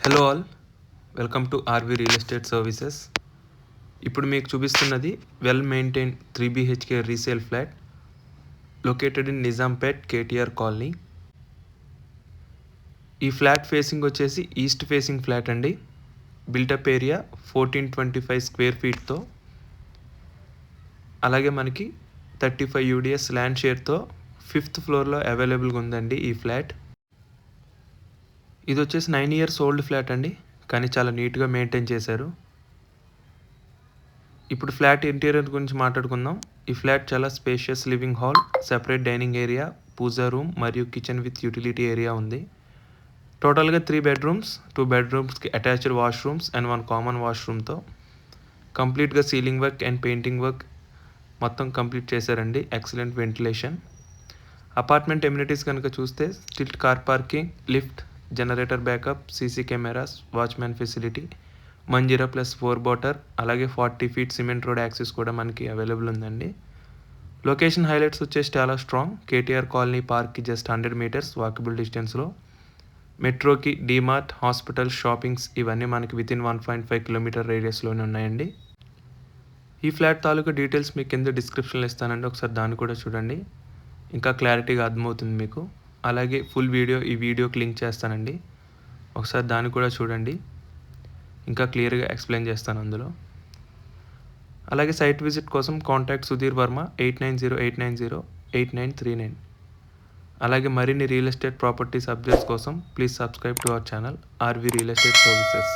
Hello all, welcome to RV real estate services. ఇప్పుడు మీకు చూపిస్తున్నది well maintain 3 BHK resale flat located in Nizampet KTR colony. ఈ flat facing వచ్చేసి east facing flat అండి. Built up area 1425 square ఫీట్తో, అలాగే మనకి 35 UDS ల్యాండ్ షేర్తో 5th ఫ్లోర్లో అవైలబుల్గా ఉందండి ఈ ఫ్లాట్. ఇది వచ్చేసి 9 years ఓల్డ్ ఫ్లాట్ అండి, కానీ చాలా నీట్గా మెయింటైన్ చేశారు. ఇప్పుడు ఫ్లాట్ ఇంటీరియర్ గురించి మాట్లాడుకుందాం. ఈ ఫ్లాట్ చాలా spacious living hall, separate dining area, puja room మరియు కిచెన్ విత్ యూటిలిటీ ఏరియా ఉంది. టోటల్గా 3 bedrooms, 2 bedroomsకి అటాచ్డ్ వాష్రూమ్స్ అండ్ 1 కామన్ వాష్రూమ్తో కంప్లీట్గా ceiling work and painting work మొత్తం కంప్లీట్ చేశారండి. Excellent ventilation. అపార్ట్మెంట్ ఎమ్యూనిటీస్ కనుక చూస్తే stilt car parking, lift, generator backup, CC cameras, watchman facility, Manjira +4 water, అలాగే 40 feet సిమెంట్ రోడ్ యాక్సెస్ కూడా మనకి అవైలబుల్ ఉందండి. లొకేషన్ హైలైట్స్ వచ్చేసి చాలా స్ట్రాంగ్. కేటీఆర్ కాలనీ పార్క్కి జస్ట్ 100 meters వాకబుల్ డిస్టెన్స్లో, మెట్రోకి, డీమార్ట్, హాస్పిటల్, షాపింగ్స్ ఇవన్నీ మనకి వితిన్ 1.5 kilometer రేడియస్లోనే ఉన్నాయండి. ఈ ఫ్లాట్ తాలూకా డీటెయిల్స్ మీకు కింద డిస్క్రిప్షన్లో ఇస్తానండి, ఒకసారి దాన్ని కూడా చూడండి, ఇంకా క్లారిటీగా అర్థమవుతుంది మీకు. అలాగే ఫుల్ వీడియో ఈ వీడియోకి లింక్ చేస్తానండి, ఒకసారి దాన్ని కూడా చూడండి, ఇంకా క్లియర్గా ఎక్స్ప్లెయిన్ చేస్తాను అందులో. అలాగే సైట్ విజిట్ కోసం కాంటాక్ట్ సుధీర్ వర్మ 8908908939. అలాగే మరిన్ని రియల్ ఎస్టేట్ ప్రాపర్టీస్ అప్డేట్స్ కోసం please subscribe to our channel RV real estate services.